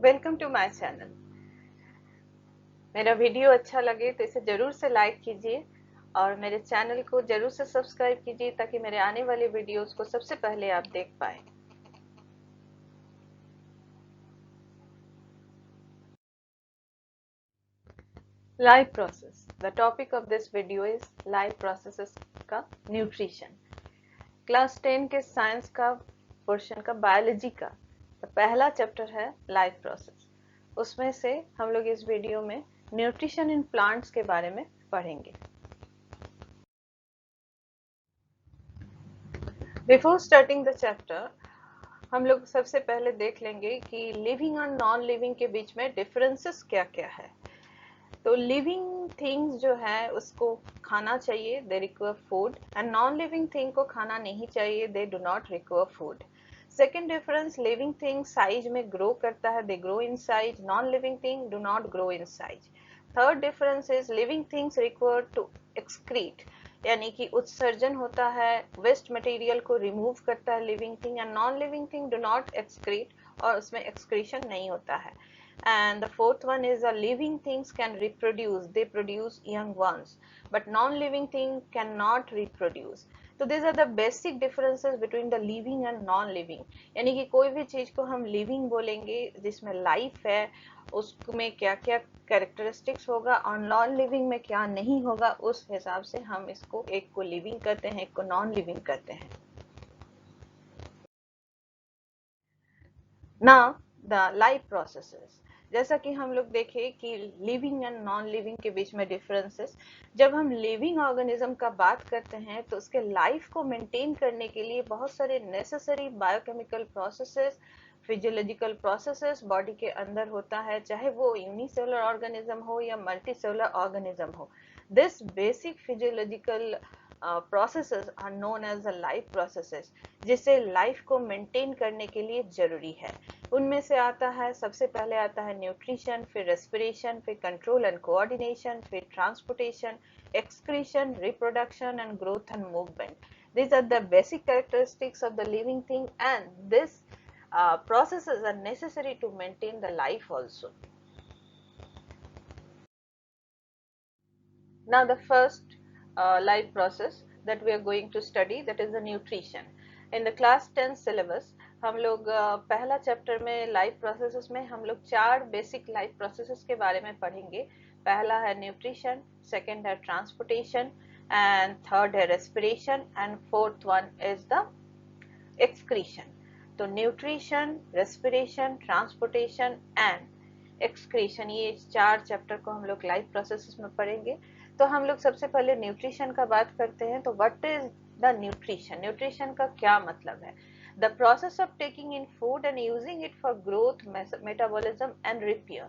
Welcome to my channel. मेरा video अच्छा लगे तो इसे जरूर से लाइक कीजिए और मेरे चैनल को जरूर से सब्सक्राइब कीजिए ताकि मेरे आने वाले वीडियोस को सबसे पहले आप देख पाएं। Life process. The topic of this video is life processes का न्यूट्रिशन। क्लास 10 के साइंस का पोर्शन का बायोलॉजी का पहला चैप्टर है लाइफ प्रोसेस। उसमें से हम लोग इस वीडियो में न्यूट्रिशन इन प्लांट्स के बारे में पढ़ेंगे। बिफोर स्टार्टिंग द चैप्टर हम लोग सबसे पहले देख लेंगे कि लिविंग और नॉन लिविंग के बीच में डिफरेंसेस क्या क्या है। तो लिविंग थिंग्स जो है उसको खाना चाहिए, they require food, and non living thing को खाना नहीं चाहिए, they do not require food. Second difference, living thing size में ग्रो करता है, they grow in size, non living thing do not grow in size. Third difference is living things require to excrete, यानी कि उत्सर्जन होता है, waste material को remove करता है living thing, and non living thing do not excrete और उसमें एक्सक्रीशन नहीं होता है। And the fourth one is living things can reproduce, they produce young ones, but non-living thing cannot reproduce. तो these are the basic differences between the living and non-living। यानी कि कोई भी चीज को हम living बोलेंगे जिसमें लाइफ है, उसमें क्या क्या कैरेक्टरिस्टिक्स होगा और नॉन लिविंग में क्या नहीं होगा, उस हिसाब से हम इसको एक को लिविंग कहते हैं, एक को नॉन लिविंग कहते हैं। Now the life processes। जैसा कि हम लोग देखें कि लिविंग एंड नॉन लिविंग के बीच में डिफरेंसेस। जब हम लिविंग ऑर्गेनिज्म का बात करते हैं तो उसके लाइफ को मेंटेन करने के लिए बहुत सारे necessary biochemical processes, physiological processes body के अंदर होता है, चाहे वो यूनिसेलुलर ऑर्गेनिज्म हो या मल्टीसेलुलर ऑर्गेनिज्म हो। This basic physiological processes are known as the life processes, जिसे लाइफ को मेंटेन करने के लिए जरूरी है। उनमें से आता है, सबसे पहले आता है न्यूट्रिशन, फिर रेस्पिरेशन, फिर कंट्रोल एंड कोऑर्डिनेशन, फिर transportation, excretion, reproduction and growth and movement. These are the basic characteristics of the living thing, and this processes are necessary to maintain the life also. Now the first life process that we are going to study, that is the nutrition. In the class 10 syllabus हम लोग पहला chapter में life processes में हम लोग 4 basic life processes के बारे में पढ़ेंगे। पहला है न्यूट्रिशन, सेकंड है ट्रांसपोर्टेशन, एंड थर्ड है respiration, and fourth one is the excretion. तो nutrition, respiration, transportation and excretion, ये 4 चैप्टर को हम लोग लाइफ प्रोसेसेस में पढ़ेंगे। तो हम लोग सबसे पहले न्यूट्रिशन का बात करते हैं। तो what is the nutrition? Nutrition का क्या मतलब है? The process of taking in food and using it for growth, metabolism and repair.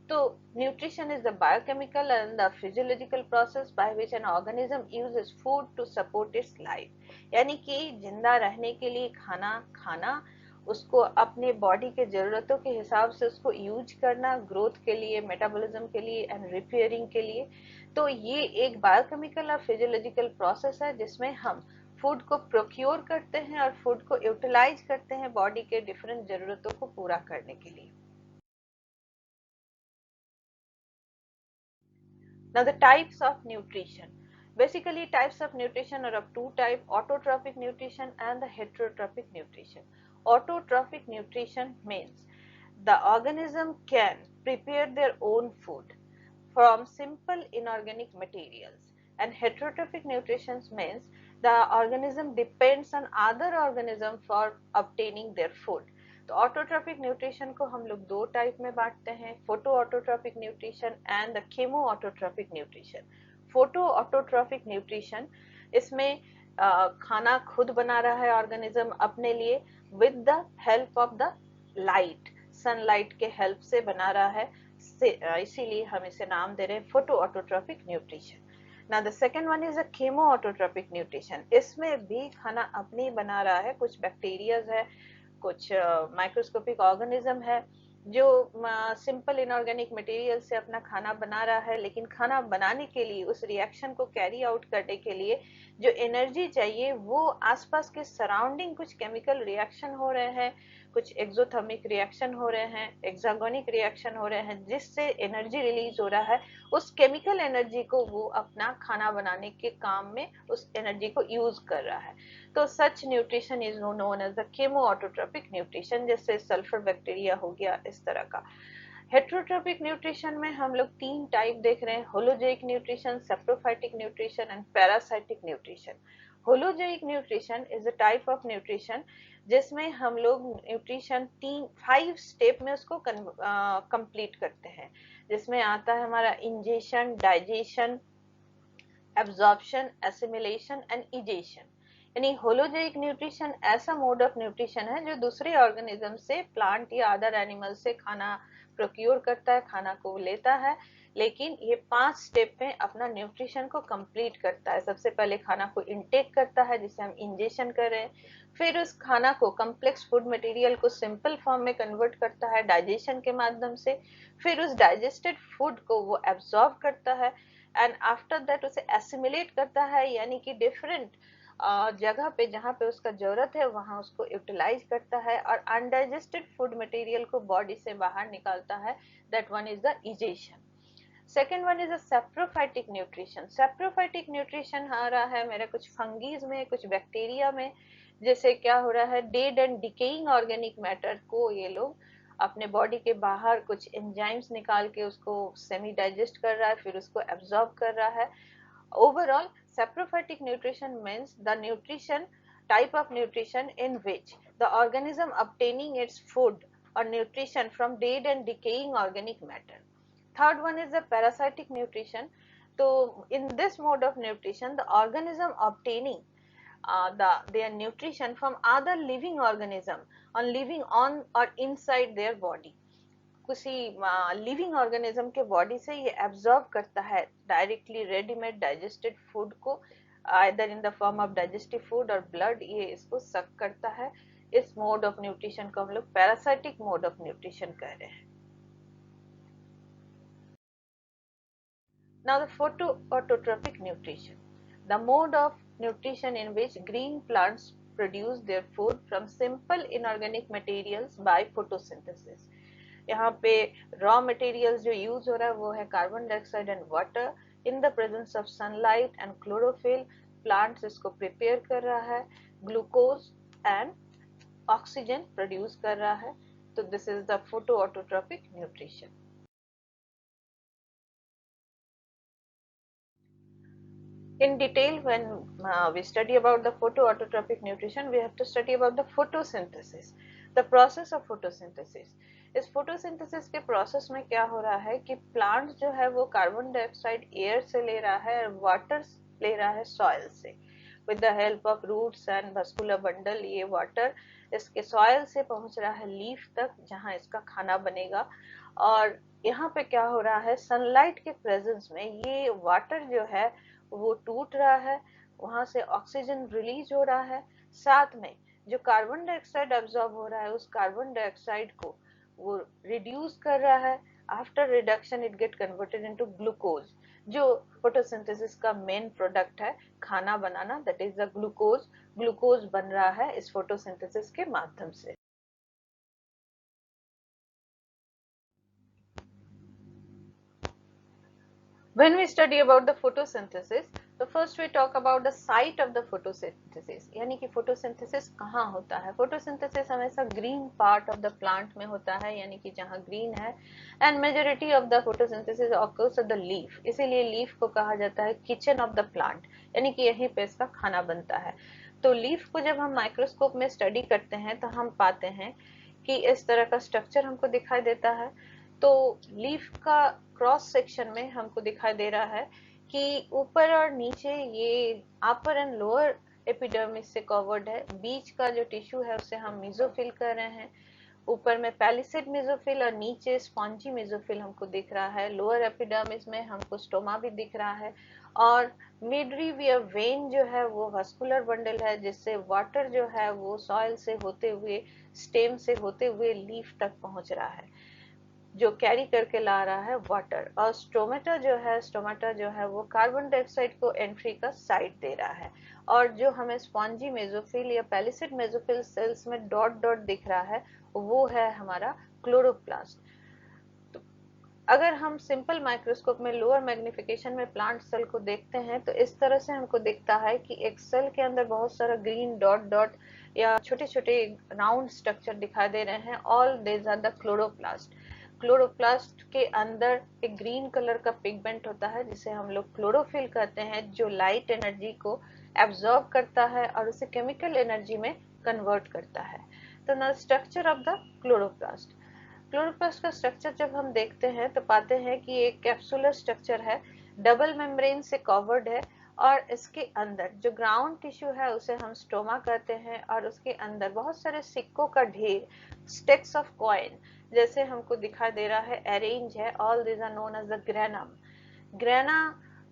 तो nutrition is the biochemical and the physiological process by which an organism uses food to support its life. यानी कि जिंदा रहने के लिए खाना खाना, उसको अपने बॉडी के जरूरतों के हिसाब से उसको यूज करना, ग्रोथ के लिए, मेटाबॉलिज्म के लिए एंड रिपेयरिंग के लिए। तो ये एक बायोकेमिकल और फिजियोलॉजिकल प्रोसेस है जिसमें हम फूड को प्रोक्योर करते हैं और फूड को यूटिलाइज करते हैं बॉडी के डिफरेंट जरूरतों को पूरा करने के लिए। Now the types of nutrition. Basically types of nutrition are of two types: autotrophic nutrition and the heterotrophic nutrition. Autotrophic nutrition means the organism can prepare their own food from simple inorganic materials, and heterotrophic nutrition means the organism depends on other organism for obtaining their food. तो autotrophic nutrition को हम लोग 2 type में बांटते हैं, photo autotrophic nutrition and the chemo autotrophic nutrition. Photo autotrophic nutrition, इसमें खाना खुद बना रहा है ऑर्गेनिज्म अपने लिए with the help of the light, sunlight के हेल्प से बना रहा है, इसीलिए हम इसे नाम दे रहे हैं photo autotrophic nutrition. Now the second one is a chemo autotrophic nutrition। इसमें भी खाना अपने ही बना रहा है, कुछ बैक्टीरियाज है, कुछ माइक्रोस्कोपिक ऑर्गेनिज्म है जो सिंपल इनऑर्गेनिक मटेरियल से अपना खाना बना रहा है, लेकिन खाना बनाने के लिए, उस रिएक्शन को कैरी आउट करने के लिए जो एनर्जी चाहिए वो आसपास के सराउंडिंग कुछ केमिकल रिएक्शन हो रहे हैं, कुछ एक्सोथर्मिक रिएक्शन हो रहे हैं, एक्सागोनिक रिएक्शन हो रहे हैं, जिससे एनर्जी रिलीज हो रहा है। उस केमिकल एनर्जी को वो अपना खाना बनाने के काम में उस एनर्जी को यूज कर रहा है। तो such nutrition is known as the chemo autotrophic nutrition, जैसे सल्फर बैक्टीरिया हो गया, इस तरह का। हेट्रोट्रोपिक न्यूट्रिशन में हम लोग 3 टाइप देख रहे हैं, holozoic nutrition, saprophytic nutrition and parasitic nutrition. Holozoic nutrition is a type of nutrition जिसमें हम लोग न्यूट्रिशन 5 स्टेप में उसको कंप्लीट करते हैं, जिसमें आता है हमारा ingestion, digestion, absorption, assimilation and egestion. यानी होलोजोइक न्यूट्रिशन ऐसा मोड ऑफ न्यूट्रिशन है जो दूसरे ऑर्गेनिज्म से, प्लांट या अदर एनिमल से खाना प्रोक्योर करता है, खाना को लेता है, लेकिन ये 5 स्टेप में अपना न्यूट्रिशन को कंप्लीट करता है। सबसे पहले खाना को इनटेक करता है, जिसे हम इंजेशन कर रहे हैं, फिर उस खाना को कॉम्प्लेक्स फूड मटेरियल को सिंपल फॉर्म में कन्वर्ट करता है डाइजेशन के माध्यम से, फिर उस डाइजेस्टेड फूड को वो एब्जॉर्ब करता है, एंड आफ्टर दैट उसे एसिमिलेट करता है, यानी कि डिफरेंट जगह पे जहाँ पे उसका जरूरत है वहां उसको यूटिलाइज करता है, और अनडाइजेस्टेड फूड मटेरियल को बॉडी से बाहर निकालता है। That one is the egestion. Second one is a saprophytic nutrition. Saprophytic nutrition आ रहा है मेरे कुछ फंगीज में, कुछ बैक्टीरिया में, जैसे क्या हो रहा है, dead and decaying organic matter को ये लोग अपने बॉडी के बाहर कुछ एंजाइम्स निकाल के उसको सेमी डाइजेस्ट कर रहा है, फिर उसको एब्जॉर्ब कर रहा है। Overall, saprophytic nutrition means the nutrition type of nutrition in which the organism obtaining its food or nutrition from dead and decaying organic matter. Third one is the parasitic nutrition. So in this mode of nutrition, the organism obtaining their nutrition from other living organism on living on or inside their body. किसी living organism के body से ये absorb करता है directly readymade digested food को, either in the form of digestive food और blood, ये इसको सक करता है। इस मोड ऑफ न्यूट्रिशन को हम लोग पैरासाइटिक मोड ऑफ न्यूट्रिशन कह रहे हैं। Now the photoautotropic nutrition, the mode of nutrition in which green plants produce their food from simple inorganic materials by photosynthesis. यहाँ पे रॉ मटेरियल्स जो यूज हो रहा है वो है carbon dioxide and water. In the presence of sunlight and chlorophyll plants इसको prepare कर रहा है, ग्लूकोज एंड ऑक्सीजन प्रोड्यूस कर रहा है। तो this is the photoautotrophic nutrition. In detail, when we study about the photoautotropic nutrition, we have to study about the photosynthesis, the process of photosynthesis. इस photosynthesis के process में क्या हो रहा है कि plant जो है वो कार्बन डाइऑक्साइड एयर से ले रहा है और वाटर ले रहा है सॉइल से। with the help of roots and vascular bundle ये वाटर इसके सॉइल से पहुंच रहा है लीफ तक, जहां इसका खाना बनेगा। और यहाँ पे क्या हो रहा है, सनलाइट के प्रेजेंस में ये वाटर जो है वो टूट रहा है, वहां से ऑक्सीजन रिलीज हो रहा है, साथ में जो कार्बन डाइऑक्साइड एब्जॉर्ब हो रहा है उस कार्बन डाइऑक्साइड को वो रिड्यूस कर रहा है। After reduction it get converted into glucose, जो फोटोसिंथेसिस का मेन प्रोडक्ट है, खाना बनाना, that is the glucose. Glucose बन रहा है इस फोटोसिंथेसिस के माध्यम से। When we study about the photosynthesis, तो first we talk about the site of the photosynthesis, यानी कि photosynthesis कहाँ होता है। photosynthesis हमेशा green part of the plant में होता है, यानी कि जहाँ green है, and majority of the photosynthesis occurs at the leaf, इसीलिए leaf को कहा जाता है kitchen of the plant, यानी कि यहीं पे इसका खाना बनता है। तो leaf को जब हम माइक्रोस्कोप में स्टडी करते हैं तो हम पाते हैं कि इस तरह का स्ट्रक्चर हमको दिखाई देता है। तो लीफ का क्रॉस सेक्शन में हमको दिखाई दे रहा है कि ऊपर और नीचे ये अपर एंड लोअर एपिडर्मिस से कवर्ड है, बीच का जो टिश्यू है उसे हम मेसोफिल कर रहे हैं। ऊपर में पैलिसेड मेसोफिल और नीचे स्पॉन्जी मेसोफिल हमको दिख रहा है। लोअर एपिडर्मिस में हमको स्टोमा भी दिख रहा है, और मिडरीवियर वेन जो है वो वस्कुलर बंडल है, जिससे वाटर जो है वो सॉइल से होते हुए, स्टेम से होते हुए लीफ तक पहुंच रहा है। जो कैरी करके ला रहा है वाटर, और स्टोमाटा जो है वो कार्बन डाइऑक्साइड को एंट्री का साइट दे रहा है। और जो हमें स्पॉन्जी मेसोफिल या पैलिसेड मेसोफिल सेल्स में डॉट डॉट दिख रहा है वो है हमारा क्लोरोप्लास्ट। तो अगर हम सिंपल माइक्रोस्कोप में लोअर मैग्निफिकेशन में प्लांट सेल को देखते हैं तो इस तरह से हमको दिखता है कि एक सेल के अंदर बहुत सारा ग्रीन डॉट डॉट या छोटे छोटे राउंड स्ट्रक्चर दिखाई दे रहे हैं। All these are the chloroplast. Chloroplast के अंदर एक ग्रीन कलर का पिगमेंट होता है जिसे हम लोग क्लोरोफिल कहते हैं, जो लाइट एनर्जी को एब्जॉर्ब करता है और उसे केमिकल एनर्जी में कन्वर्ट करता है। तो ना structure of the chloroplast. Chloroplast का स्ट्रक्चर जब हम देखते हैं तो पाते हैं कि एक कैप्सुलर स्ट्रक्चर है, डबल मेम्ब्रेन से कवर्ड है, और इसके अंदर जो ग्राउंड टिश्यू है उसे हम स्टोमा कहते हैं, और उसके अंदर बहुत सारे सिक्कों का ढेर, स्टेक्स ऑफ कॉइन जैसे हमको दिखाई दे रहा है, अरेंज है। All this are known as the granum. Grana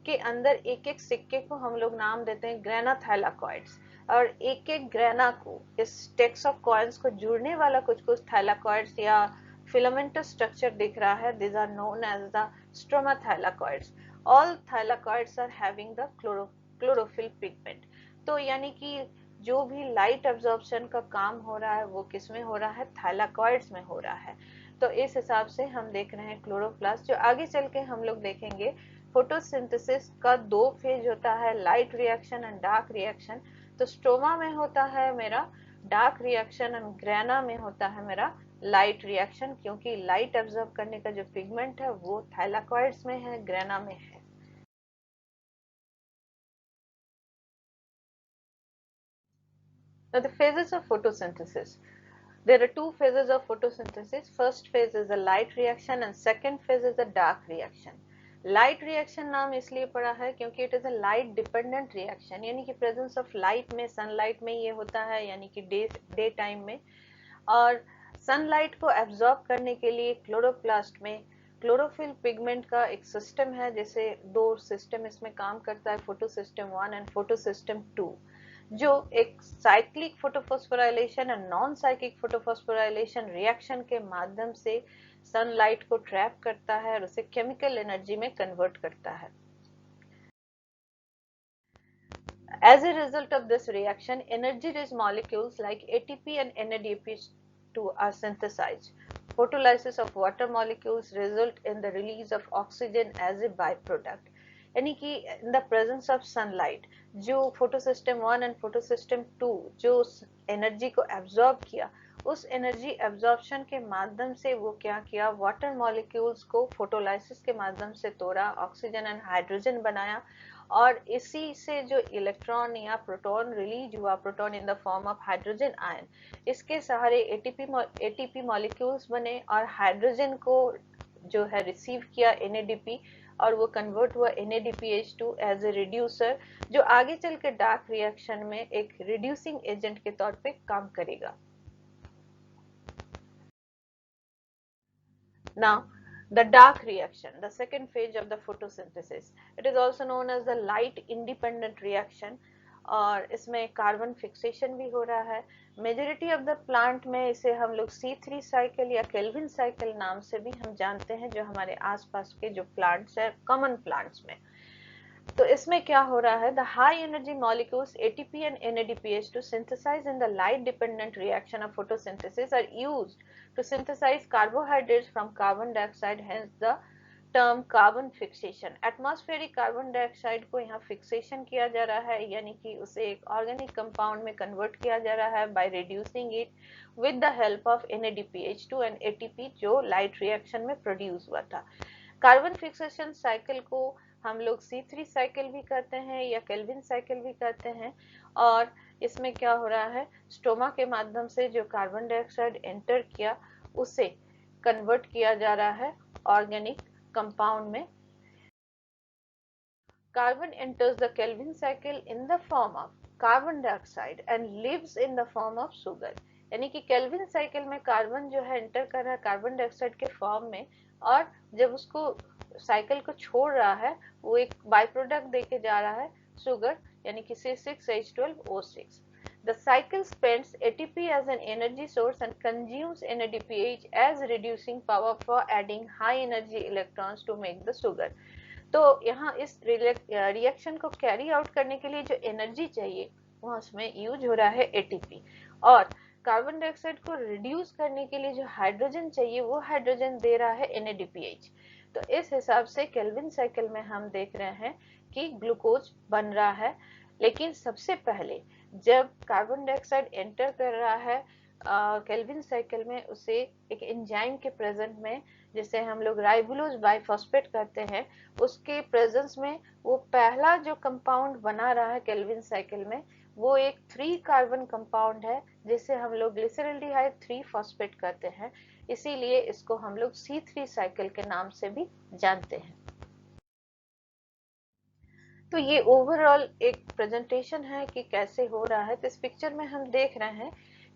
के अंदर एक एक सिक्के को हम लोग नाम देते हैं ग्रेना थैलाकॉइड्स, और एक एक ग्रेना को, इस स्टेक्स ऑफ कॉइन्स को जुड़ने वाला कुछ कुछ थैलाकॉइड्स या filamentous structure दिख रहा है। These are known as the stromathylakoids. All thylakoids are having the chlorophyll pigment. तो यानी कि जो भी लाइट एब्जॉर्प्शन का काम हो रहा है वो किस में हो रहा है, थाइलाकॉइड्स में हो रहा है। तो इस हिसाब से हम देख रहे हैं क्लोरोप्लास्ट। जो आगे चल के हम लोग देखेंगे, फोटोसिंथेसिस का दो फेज होता है, light reaction and dark reaction. तो स्टोमा में होता है मेरा डार्क रिएक्शन एंड ग्रेना में होता है मेरा लाइट रिएक्शन, क्योंकि लाइट एब्जॉर्ब करने का जो पिगमेंट है वो थाइलाकॉइड्स में है, ग्रेना में है। Now the phases of photosynthesis. There are two phases of photosynthesis. First phase is the light reaction and second phase is the dark reaction. Light reaction नाम इसलिए पड़ा है क्योंकि it is a light dependent reaction, यानी कि presence of light में, sunlight में ये होता है, यानी कि डे टाइम में। और सनलाइट को एब्जॉर्ब करने के लिए क्लोरोप्लास्ट में क्लोरोफिल पिगमेंट का एक सिस्टम है, जैसे दो सिस्टम इसमें काम करता है, photo system 1 and photo system 2, जो एक साइक्लिक फोटोफॉस्फोराइलेशन और नॉन साइक्लिक फोटोफॉस्फोराइलेशन रिएक्शन के माध्यम से सनलाइट को ट्रैप करता है और उसे केमिकल एनर्जी में कन्वर्ट करता है। As a result of this reaction, energy-rich molecules like ATP and NADPH2 are synthesized. Photolysis of water molecules result in the release of oxygen as a byproduct. यानी कि in the presence of sunlight, जो photosystem 1 and photosystem 2 जो energy को absorb किया, उस energy absorption के माध्यम से वो क्या किया, वाटर मॉलिक्यूल्स को फोटोलाइसिस के माध्यम से तोड़ा, ऑक्सीजन एंड हाइड्रोजन बनाया, और इसी से जो इलेक्ट्रॉन या प्रोटॉन रिलीज हुआ, proton in the form of hydrogen ion, इसके सहारे एटीपी मॉलिक्यूल्स बने और हाइड्रोजन को जो है रिसीव किया NADP, और वो कन्वर्ट हुआ NADPH2 एज ए रिड्यूसर, जो आगे चल के डार्क रिएक्शन में एक रिड्यूसिंग एजेंट के तौर पे काम करेगा। Now the dark reaction, the second phase of the photosynthesis, it is also known as the light independent reaction, और इसमें कार्बन फिक्सेशन भी हो रहा है। मेजोरिटी ऑफ द प्लांट में इसे हम लोग C3 साइकिल या केल्विन साइकिल नाम से भी हम जानते हैं, जो हमारे आसपास के जो प्लांट्स है, कॉमन प्लांट्स में। तो इसमें क्या हो रहा है, the high energy molecules ATP and NADPH2 synthesized in the light dependent reaction of photosynthesis are used to synthesize carbohydrates from carbon dioxide, hence the term carbon fixation. Atmospheric carbon dioxide को यहाँ fixation किया जा रहा है, यानी कि उसे एक ऑर्गेनिक कंपाउंड में कन्वर्ट किया जा रहा है by reducing it with the help of NADPH2 and ATP, जो लाइट रिएक्शन में प्रोड्यूस हुआ था। कार्बन फिक्सेशन साइकिल को हम लोग C3 साइकिल भी कहते हैं या केल्विन साइकिल भी कहते हैं, और इसमें क्या हो रहा है, स्टोमा के माध्यम से जो कार्बन डाइऑक्साइड एंटर किया उसे कन्वर्ट किया जा रहा है ऑर्गेनिक कंपाउंड में। Carbon enters the Kelvin cycle in the form of carbon dioxide and lives in the form of sugar, यानी कि केल्विन साइकिल में कार्बन जो है एंटर कर रहा है कार्बन डाइऑक्साइड के फॉर्म में, और जब उसको साइकिल को छोड़ रहा है वो एक बाय प्रोडक्ट देके जा रहा है, सुगर, यानी कि C6H12O6। The cycle spends ATP as an energy source and consumes NADPH as reducing power for adding high energy electrons to make the sugar. तो यहाँ इस रिएक्शन को कैरी आउट करने के लिए जो एनर्जी चाहिए वहाँ उसमें यूज हो रहा है एटीपी, और कार्बन डाइऑक्साइड को रिड्यूस करने के लिए जो हाइड्रोजन चाहिए वो हाइड्रोजन दे रहा है NADPH। तो इस हिसाब से केल्विन साइकिल में हम देख रहे हैं कि ग्लूकोज बन रहा है। लेकिन सबसे पहले जब कार्बन डाइऑक्साइड एंटर कर रहा है केल्विन साइकिल में, उसे एक एंजाइम के प्रेजेंट में, जिसे हम लोग राइबोलोज बाइफॉस्फेट कहते हैं, उसके प्रेजेंस में वो पहला जो कंपाउंड बना रहा है केल्विन साइकिल में, वो एक 3 कार्बन कंपाउंड है जिसे हम लोग ग्लिसरल्डिहाइड 3 फॉस्फेट कहते हैं। इसीलिए इसको हम लोग C3 साइकिल के नाम से भी जानते हैं। तो ये ओवरऑल एक प्रेजेंटेशन है कि कैसे हो रहा है। तो इस पिक्चर में हम देख रहे हैं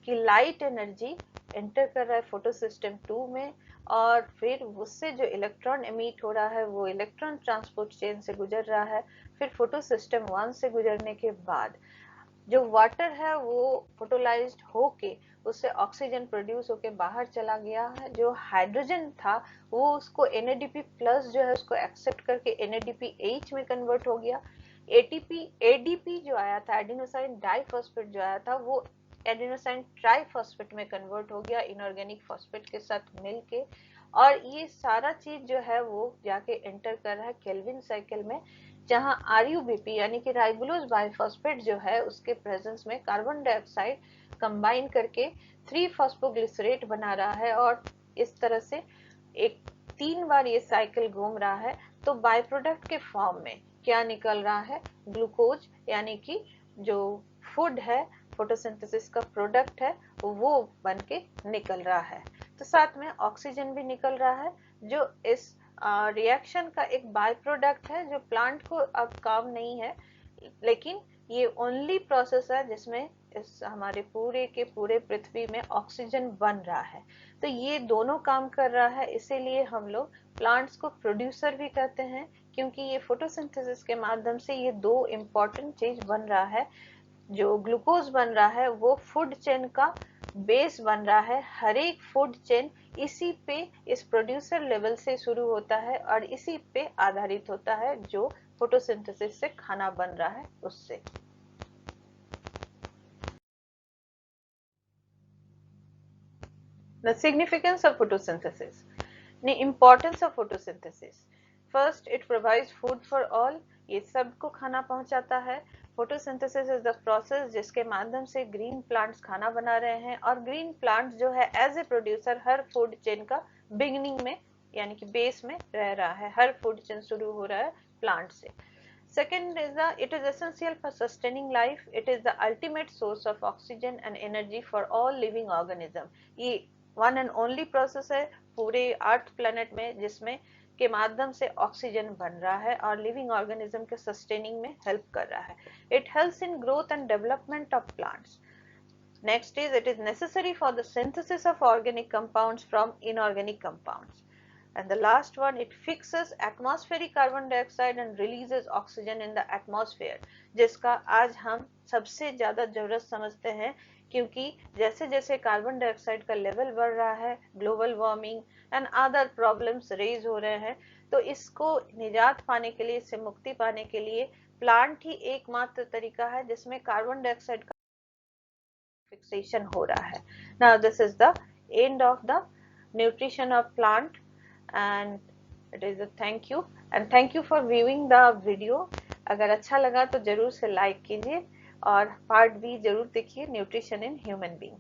कि लाइट एनर्जी एंटर कर रहा है फोटो सिस्टम 2 में, और फिर उससे जो इलेक्ट्रॉन एमिट हो रहा है वो इलेक्ट्रॉन ट्रांसपोर्ट चेन से गुजर रहा है। फिर फोटो सिस्टम 1 से गुजरने के बाद जो वाटर है वो फोटोलाइज्ड होके उससे ऑक्सीजन प्रोड्यूस होके बाहर चला गया है। जो हाइड्रोजन था वो उसको NADP प्लस जो है उसको एक्सेप्ट करके NADPH में कन्वर्ट हो गया। ADP जो आया था, एडिनोसाइन डाइफॉस्फेट जो आया था, वो एडिनोसाइन ट्राइफॉस्फेट में कन्वर्ट हो गया इनऑर्गेनिक फॉस्फेट के साथ मिलके। और ये सारा चीज जो है वो जाके एंटर कर रहा है केल्विन साइकिल में, जहां RuBP यानी कि राइबोलोज बाइफॉस्फेट जो है उसके प्रेजेंस में कार्बन डाइऑक्साइड कंबाइन करके 3 फॉस्फोग्लिसरेट बना रहा है, और इस तरह से एक 3 बार ये साइकिल घूम रहा है। तो बाय प्रोडक्ट के फॉर्म में क्या निकल रहा है? ग्लूकोज, यानी कि जो फूड है, फोटोसिंथेसिस का प्रोडक्ट है, वो बन के निकल रहा है। तो साथ में ऑक्सीजन भी निकल रहा है जो इस रिएक्शन का एक बाय प्रोडक्ट है, जो प्लांट को अब काम नहीं है, लेकिन ये ओनली प्रोसेस है जिसमें इस हमारे पूरे के पूरे पृथ्वी में ऑक्सीजन बन रहा है। तो ये दोनों काम कर रहा है, इसीलिए हम लोग प्लांट्स को प्रोड्यूसर भी कहते हैं, क्योंकि ये फोटोसिंथेसिस के माध्यम से ये दो इम्पोर्टेंट चीज बन रहा है। जो ग्लूकोज बन रहा है वो फूड चेन का बेस बन रहा है। हर एक फूड चेन इसी पे, इस प्रोड्यूसर लेवल से शुरू होता है और इसी पे आधारित होता है, जो फोटोसिंथेसिस से खाना बन रहा है उससे। The significance of photosynthesis. The importance of photosynthesis. First, it provides food for all. ये सबको खाना पहुंचाता है। फोटोसिंथेसिस इज द प्रोसेस जिसके माध्यम से ग्रीन प्लांट्स खाना बना रहे हैं, और ग्रीन प्लांट्स जो है एज ए प्रोड्यूसर हर फूड चेन का बिगिनिंग में यानी कि बेस में रह रहा है। हर फूड चेन शुरू हो रहा है प्लांट से। Second is it is essential for sustaining life. It is the ultimate source of oxygen and energy for all living organism. ये वन एंड ओनली प्रोसेस है पूरे अर्थ प्लेनेट में जिसमें के माध्यम से ऑक्सीजन बन रहा है और लिविंग ऑर्गेनिज्म के सस्टेनिंग में हेल्प कर रहा है। It helps in growth and development of plants. Next is it is necessary for the synthesis of organic compounds from inorganic compounds. And the last one, it fixes atmospheric carbon dioxide and releases oxygen in the atmosphere, जिसका आज हम सबसे ज्यादा जरूरत समझते हैं, क्योंकि जैसे जैसे कार्बन डाइऑक्साइड का लेवल बढ़ रहा है, global warming and other problems raise हो रहे हैं, तो इसको निजात पाने के लिए, इससे मुक्ति पाने के लिए प्लांट ही एकमात्र तरीका है जिसमें कार्बन डाइऑक्साइड का फिक्सेशन हो रहा है। Now this is the end of the nutrition of plant, and it is a thank you and thank you for viewing the video. अगर अच्छा लगा तो जरूर से लाइक कीजिए और पार्ट बी जरूर देखिए, न्यूट्रिशन इन ह्यूमन बीइंग।